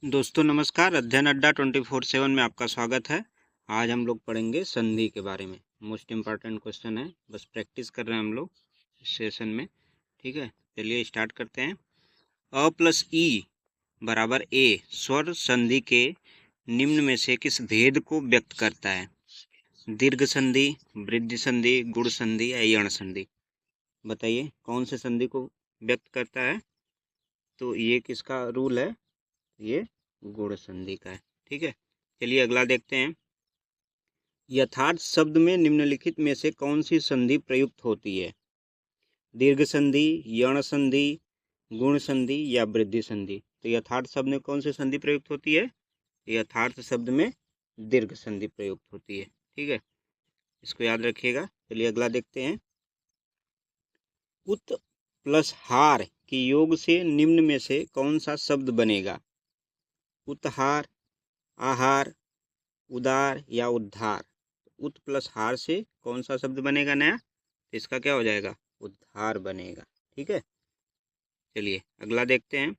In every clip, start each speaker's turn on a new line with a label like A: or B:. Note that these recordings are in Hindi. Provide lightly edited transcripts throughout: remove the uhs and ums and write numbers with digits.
A: दोस्तों नमस्कार। अध्ययन अड्डा 24/7 में आपका स्वागत है। आज हम लोग पढ़ेंगे संधि के बारे में। मोस्ट इम्पॉर्टेंट क्वेश्चन है, बस प्रैक्टिस कर रहे हैं हम लोग इस सेशन में। ठीक है, चलिए स्टार्ट करते हैं। अ प्लस ई बराबर ए स्वर संधि के निम्न में से किस भेद को व्यक्त करता है? दीर्घ संधि, वृद्धि संधि, गुण संधि या यण संधि? बताइए कौन से संधि को व्यक्त करता है? तो ये किसका रूल है? ये गुण संधि का है। ठीक है, चलिए अगला देखते हैं। यथार्थ शब्द में निम्नलिखित में से कौन सी संधि प्रयुक्त होती है? दीर्घ संधि, यण संधि, गुण संधि या वृद्धि संधि? तो यथार्थ शब्द में कौन सी संधि प्रयुक्त होती है? यथार्थ शब्द में दीर्घ संधि प्रयुक्त होती है। ठीक है, इसको याद रखिएगा। चलिए अगला देखते हैं। उत प्लस हार के योग से निम्न में से कौन सा शब्द बनेगा? उत्हार, आहार, उदार या उद्धार? उत प्लस हार से कौन सा शब्द बनेगा नया? इसका क्या हो जाएगा? उद्धार बनेगा। ठीक है, चलिए अगला देखते हैं।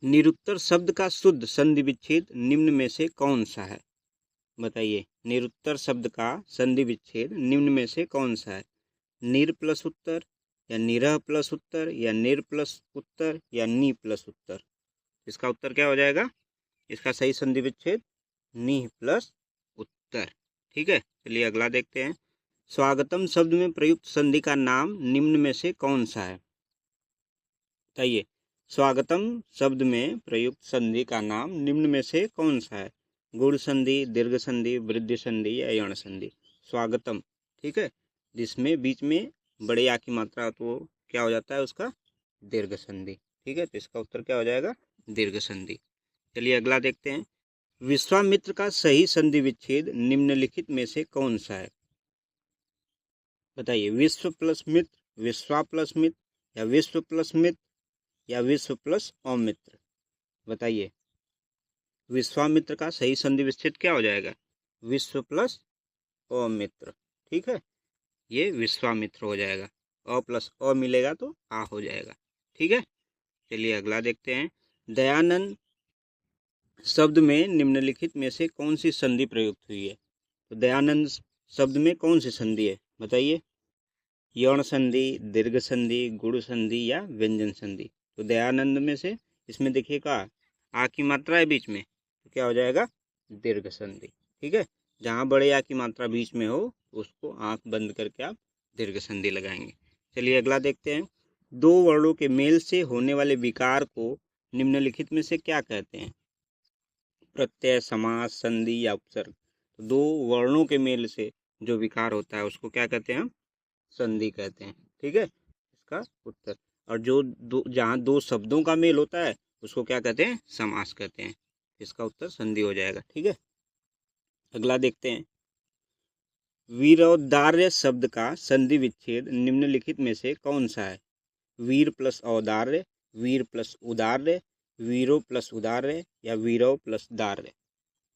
A: निरुत्तर शब्द का शुद्ध संधि विच्छेद निम्न में से कौन सा है? बताइए, निरुत्तर शब्द का संधि विच्छेद निम्न में से कौन सा है? निर प्लस उत्तर या निरह प्लस उत्तर या निर प्लस उत्तर या नी प्लस उत्तर? इसका उत्तर क्या हो जाएगा? इसका सही संधि विच्छेद नी प्लस उत्तर। ठीक है, चलिए अगला देखते हैं। स्वागतम शब्द में प्रयुक्त संधि का नाम निम्न में से कौन सा है? बताइए, स्वागतम शब्द में प्रयुक्त संधि का नाम निम्न में से कौन सा है? गुण संधि, दीर्घ संधि, वृद्धि संधि या यण संधि? स्वागतम, ठीक है, जिसमें बीच में बड़े या की मात्रा हो तो क्या हो जाता है उसका? दीर्घ संधि। ठीक है, तो इसका उत्तर क्या हो जाएगा? दीर्घ संधि। चलिए अगला देखते हैं। विश्वामित्र का सही संधि विच्छेद निम्नलिखित में से कौन सा है? बताइए, विश्व प्लस मित्र, विश्वा प्लस मित्र या विश्व प्लस मित्र या विश्व प्लस अमित्र? बताइए, विश्वामित्र का सही संधि विच्छेद क्या हो जाएगा? विश्व प्लस अमित्र। ठीक है, ये विश्वामित्र हो जाएगा। अ प्लस अ मिलेगा तो आ हो जाएगा। ठीक है, चलिए अगला देखते हैं। दयानंद शब्द में निम्नलिखित में से कौन सी संधि प्रयुक्त हुई है? तो दयानंद शब्द में कौन सी संधि है? बताइए, यौन संधि, दीर्घ संधि, गुण संधि या व्यंजन संधि? तो दयानंद में से इसमें देखिएगा आ की मात्रा है बीच में, तो क्या हो जाएगा? दीर्घ संधि। ठीक है, जहाँ बड़े आ की मात्रा बीच में हो उसको आंख बंद करके आप दीर्घ संधि लगाएंगे। चलिए अगला देखते हैं। दो वर्णों के मेल से होने वाले विकार को निम्नलिखित में से क्या कहते हैं? प्रत्यय, समास, संधि या उपसर्ग? तो दो वर्णों के मेल से जो विकार होता है उसको क्या कहते हैं? हम संधि कहते हैं। ठीक है, इसका उत्तर। और जो जहाँ दो शब्दों का मेल होता है उसको क्या कहते हैं? समास कहते हैं। इसका उत्तर संधि हो जाएगा। ठीक है, अगला देखते हैं। वीरोदार्य शब्द का संधि विच्छेद निम्नलिखित में से कौन सा है? वीर प्लस औदार्य, वीर प्लस उदार्य, वीरो प्लस उदार्य या वीरो प्लस दार्य?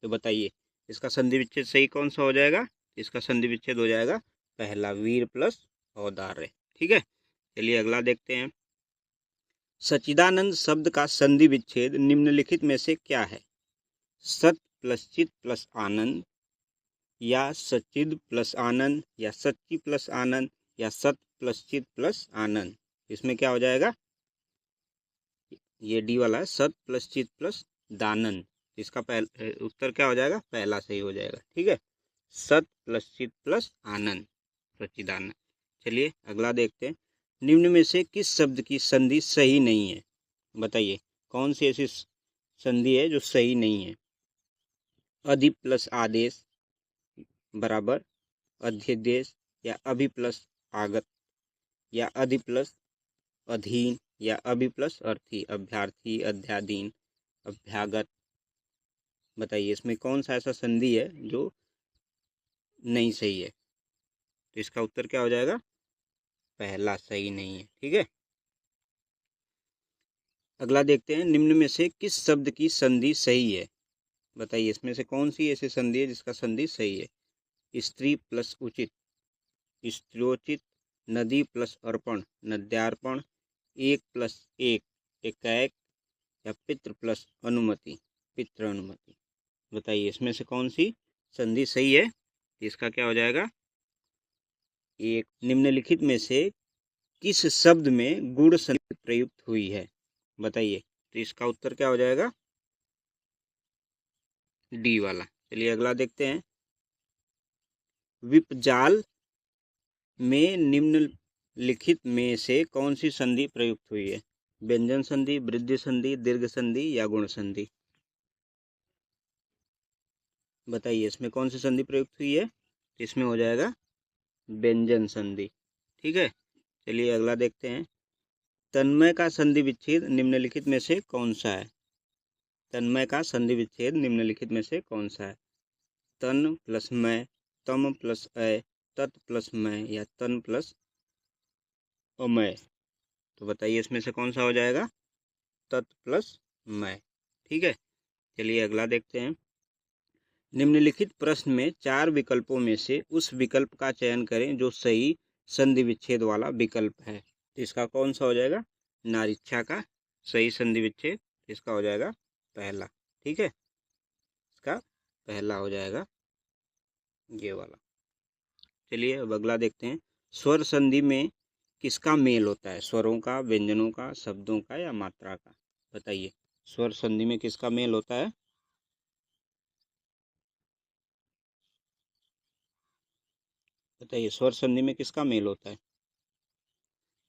A: तो बताइए, इसका संधि विच्छेद सही कौन सा हो जाएगा? इसका संधि विच्छेद हो जाएगा पहला, वीर प्लस औदार्य। ठीक है, चलिए अगला देखते हैं। सच्चिदानंद शब्द का संधि विच्छेद निम्नलिखित में से क्या है? सत प्लस चित प्लस आनंद या सच्चिद प्लस आनंद या सच्ची प्लस आनंद या सत प्लस चित प्लस आनंद? इसमें क्या हो जाएगा? ये डी वाला है, सत प्लस चित प्लस दानंद। इसका उत्तर क्या हो जाएगा? पहला सही हो जाएगा। ठीक है, सत प्लस चित प्लस आनंद, सच्चिदानंद। चलिए अगला देखते हैं। निम्न में से किस शब्द की संधि सही नहीं है? बताइए, कौन सी ऐसी संधि है जो सही नहीं है? अधि प्लस आदेश बराबर अध्यदेश या अभि प्लस आगत या अधि प्लस अधीन या अभि प्लस अर्थी, अभ्यार्थी, अध्याधीन, अभ्यागत? बताइए, इसमें कौन सा ऐसा संधि है जो नहीं सही है? तो इसका उत्तर क्या हो जाएगा? पहला सही नहीं है। ठीक है, अगला देखते हैं। निम्न में से किस शब्द की संधि सही है? बताइए, इसमें से कौन सी ऐसी संधि है जिसका संधि सही है? स्त्री प्लस उचित, स्त्रोचित, नदी प्लस अर्पण, नद्यार्पण, एक प्लस एक, एकैक या पितृ प्लस अनुमति, पितृ अनुमति। बताइए इसमें से कौन सी संधि सही है? इसका क्या हो जाएगा? एक निम्नलिखित में से किस शब्द में गुण संधि प्रयुक्त हुई है? बताइए, तो इसका उत्तर क्या हो जाएगा? डी वाला। चलिए अगला देखते हैं। विपजाल में निम्नलिखित में से कौन सी संधि प्रयुक्त हुई है? व्यंजन संधि, वृद्धि संधि, दीर्घ संधि या गुण संधि? बताइए इसमें कौन सी संधि प्रयुक्त हुई है? इसमें हो जाएगा व्यंजन संधि। ठीक है, चलिए अगला देखते हैं। तन्मय का संधि विच्छेद निम्नलिखित में से कौन सा है? तन्मय का संधि विच्छेद निम्नलिखित में से कौन सा है? तन प्लस मय, तम प्लस अय, तत् प्लस मय या तन प्लस अमय? तो बताइए इसमें से कौन सा हो जाएगा? तत् प्लस मय। ठीक है, चलिए अगला देखते हैं। निम्नलिखित प्रश्न में 4 विकल्पों में से उस विकल्प का चयन करें जो सही संधि विच्छेद वाला विकल्प है। तो इसका कौन सा हो जाएगा? नारीच्छा का सही संधि विच्छेद, इसका हो जाएगा पहला। ठीक है, इसका पहला हो जाएगा ये वाला। चलिए अब अगला देखते हैं। स्वर संधि में किसका मेल होता है? स्वरों का, व्यंजनों का, शब्दों का या मात्रा का? बताइए स्वर संधि में किसका मेल होता है? बताइए स्वर संधि में किसका मेल होता है?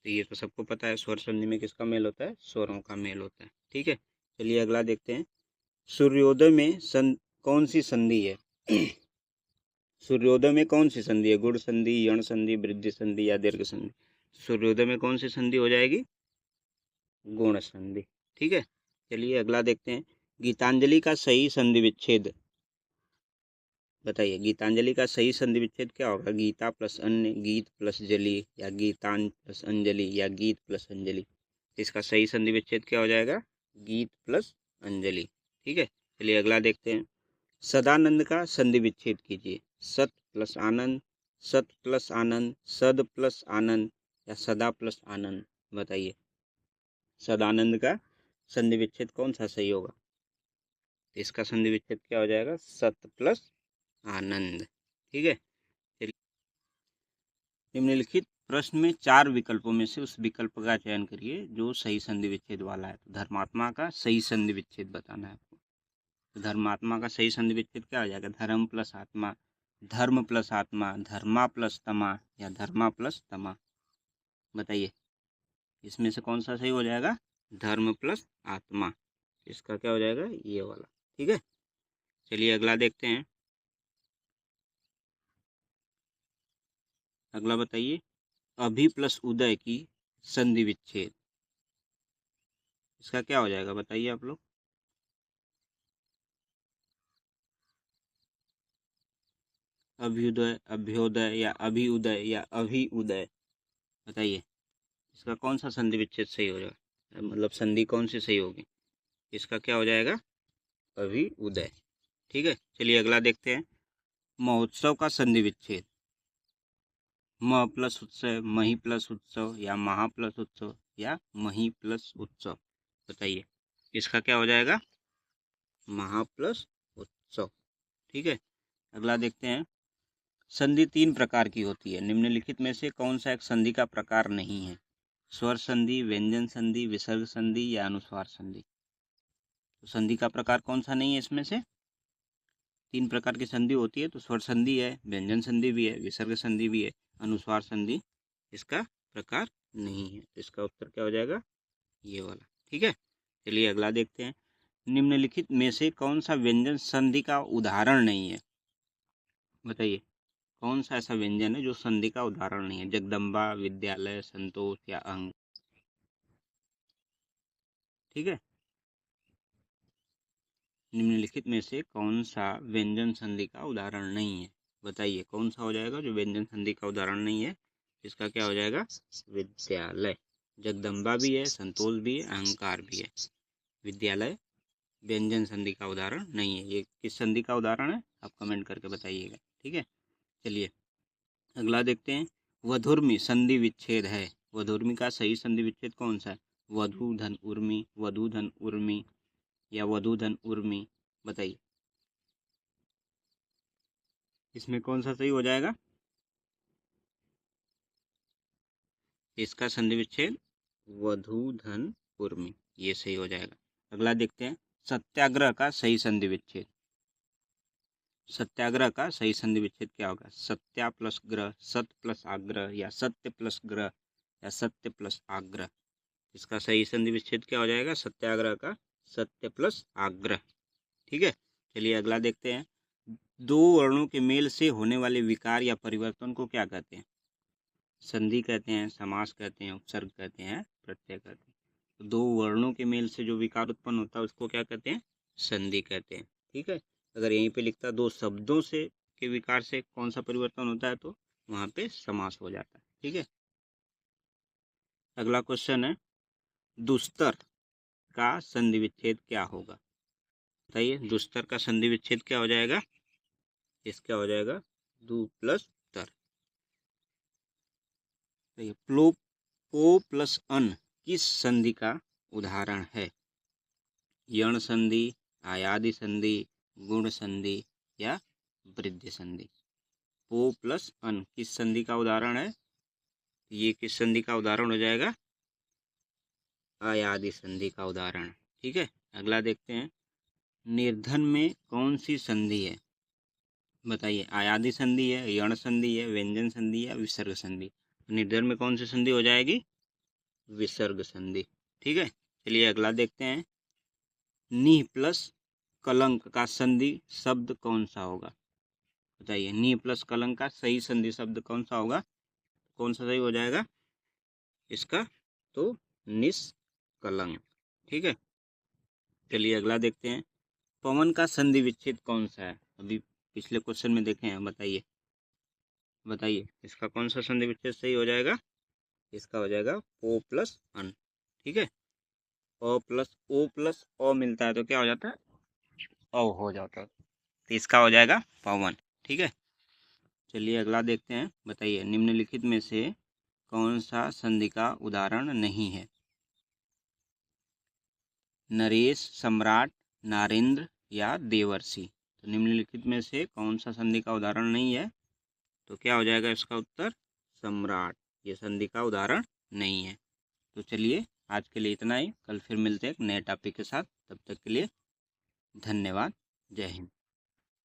A: तो ये तो सबको पता है, स्वर संधि में किसका मेल होता है? स्वरों का मेल होता है। ठीक है, चलिए अगला देखते हैं। सूर्योदय में कौन सी संधि है? सूर्योदय में कौन सी संधि है? गुण संधि, यण संधि, वृद्धि संधि या दीर्घ संधि? सूर्योदय में कौन सी संधि हो जाएगी? गुण संधि। ठीक है, चलिए अगला देखते हैं। गीतांजलि का सही संधि विच्छेद बताइए। गीतांजलि का सही संधि विच्छेद क्या होगा? गीता प्लस अन्य, गीत प्लस जली या गीतान प्लस अंजलि या गीत प्लस अंजलि? इसका सही संधि विच्छेद क्या हो जाएगा? गीत प्लस अंजलि। ठीक है, चलिए अगला देखते हैं। सदानंद का संधि विच्छेद कीजिए। सत प्लस आनंद, सत प्लस आनंद, सद प्लस आनंद या सदा प्लस आनंद? बताइए सदानंद का संधि विच्छेद कौन सा सही होगा? इसका संधि विच्छेद क्या हो जाएगा? सत प्लस आनंद। ठीक है, निम्नलिखित प्रश्न में 4 विकल्पों में से उस विकल्प का चयन करिए जो सही संधि विच्छेद वाला है। तो धर्मात्मा का सही संधि विच्छेद बताना है आपको। तो धर्मात्मा का सही संधि विच्छेद क्या हो जाएगा? धर्म प्लस आत्मा, धर्म प्लस आत्मा, धर्मा प्लस तमा या धर्मा प्लस तमा? बताइए इसमें से कौन सा सही हो जाएगा? धर्म प्लस आत्मा। इसका क्या हो जाएगा? ये वाला। ठीक है, चलिए अगला देखते हैं। अगला बताइए। अभि प्लस उदय की संधि विच्छेद, इसका क्या हो जाएगा? बताइए आप लोग। अभ्युदय, अभ्योदय या अभि उदय या अभि उदय? बताइए इसका कौन सा संधि विच्छेद सही हो जाएगा? मतलब संधि कौन सी सही होगी? इसका क्या हो जाएगा? अभि उदय। ठीक है, चलिए अगला देखते हैं। महोत्सव का संधि विच्छेद। म प्लस उत्सव, मही प्लस उत्सव या महा प्लस उत्सव या मही प्लस उत्सव? बताइए इसका क्या हो जाएगा? महा प्लस उत्सव। ठीक है, अगला देखते हैं। संधि 3 प्रकार की होती है। निम्नलिखित में से कौन सा एक संधि का प्रकार नहीं है? स्वर संधि, व्यंजन संधि, विसर्ग संधि या अनुस्वार संधि? तो संधि का प्रकार कौन सा नहीं है इसमें से? 3 प्रकार की संधि होती है, तो स्वर संधि है, व्यंजन संधि भी है, विसर्ग संधि भी है, अनुस्वार संधि इसका प्रकार नहीं है। तो इसका उत्तर क्या हो जाएगा? ये वाला। ठीक है, चलिए अगला देखते हैं। निम्नलिखित में से कौन सा व्यंजन संधि का उदाहरण नहीं है? बताइए कौन सा ऐसा व्यंजन है जो संधि का उदाहरण नहीं है? जगदम्बा, विद्यालय, संतोष या अंग? ठीक है, निम्नलिखित में से कौन सा व्यंजन संधि का उदाहरण नहीं है? बताइए कौन सा हो जाएगा जो व्यंजन संधि का उदाहरण नहीं है? इसका क्या हो जाएगा? विद्यालय। जगदम्बा भी है, संतोष भी है, अहंकार भी है। विद्यालय व्यंजन संधि का उदाहरण नहीं है। ये किस संधि का उदाहरण है? आप कमेंट करके बताइएगा। ठीक है, चलिए अगला देखते हैं। वधुर्मी संधि विच्छेद है। वधुर्मी का सही संधि विच्छेद कौन सा है? वधु धन उर्मी, वधु धन उर्मी, या वधूधन उर्मी? बताइए इसमें कौन सा सही हो जाएगा? इसका संधि विच्छेद वधूधन उर्मी, ये सही हो जाएगा। अगला देखते हैं, सत्याग्रह का सही संधि विच्छेद। सत्याग्रह का सही संधि विच्छेद क्या होगा? सत्या प्लस ग्रह, सत्य प्लस आग्रह, या सत्य प्लस ग्रह, या सत्य प्लस आग्रह? इसका सही संधि विच्छेद क्या हो जाएगा? सत्याग्रह का सत्य प्लस आग्रह। ठीक है, चलिए अगला देखते हैं, दो वर्णों के मेल से होने वाले विकार या परिवर्तन को क्या कहते हैं? संधि कहते हैं, समास कहते हैं, उपसर्ग कहते हैं, प्रत्यय कहते हैं। तो दो वर्णों के मेल से जो विकार उत्पन्न होता है उसको क्या कहते हैं? संधि कहते हैं। ठीक है, अगर यहीं पे लिखता दो शब्दों से के विकार से कौन सा परिवर्तन होता है तो वहां पे समास हो जाता है। ठीक है, अगला क्वेश्चन है, दुस्तर का संधि विच्छेद क्या होगा? बताइए, दुस्तर का संधि विच्छेद क्या हो जाएगा? इसका हो जाएगा दु प्लस तर। प्लो पो प्लस अन किस संधि का उदाहरण है? यण संधि, आयादि संधि, गुण संधि, या वृद्धि संधि? पो प्लस अन किस संधि का उदाहरण है? ये किस संधि का उदाहरण हो जाएगा? आयादि संधि का उदाहरण। ठीक है, अगला देखते हैं, निर्धन में कौन सी संधि है? बताइए, आयादि संधि है, यण संधि है, व्यंजन संधि है, विसर्ग संधि? निर्धन में कौन सी संधि हो जाएगी? विसर्ग संधि। ठीक है, चलिए अगला देखते हैं, नी प्लस कलंक का संधि शब्द कौन सा होगा? बताइए, नी प्लस कलंक का सही संधि शब्द कौन सा होगा? कौन सा सही हो जाएगा इसका? तो निष्कलंक। ठीक है, चलिए अगला देखते हैं, पवन का संधि विच्छेद कौन सा है? अभी पिछले क्वेश्चन में देखे हैं, बताइए बताइए इसका कौन सा संधि विच्छेद सही हो जाएगा? इसका हो जाएगा ओ प्लस अन। ठीक है, ओ प्लस ओ मिलता है तो क्या हो जाता है? ओ हो जाता है, तो इसका हो जाएगा पवन। ठीक है, चलिए अगला देखते हैं, बताइए निम्नलिखित में से कौन सा संधि का उदाहरण नहीं है? नरेश, सम्राट, नारेंद्र, या देवर्षि? तो निम्नलिखित में से कौन सा संधि का उदाहरण नहीं है? तो क्या हो जाएगा इसका उत्तर? सम्राट, ये संधि का उदाहरण नहीं है। तो चलिए आज के लिए इतना ही, कल फिर मिलते हैं एक नए टॉपिक के साथ। तब तक के लिए धन्यवाद, जय हिंद।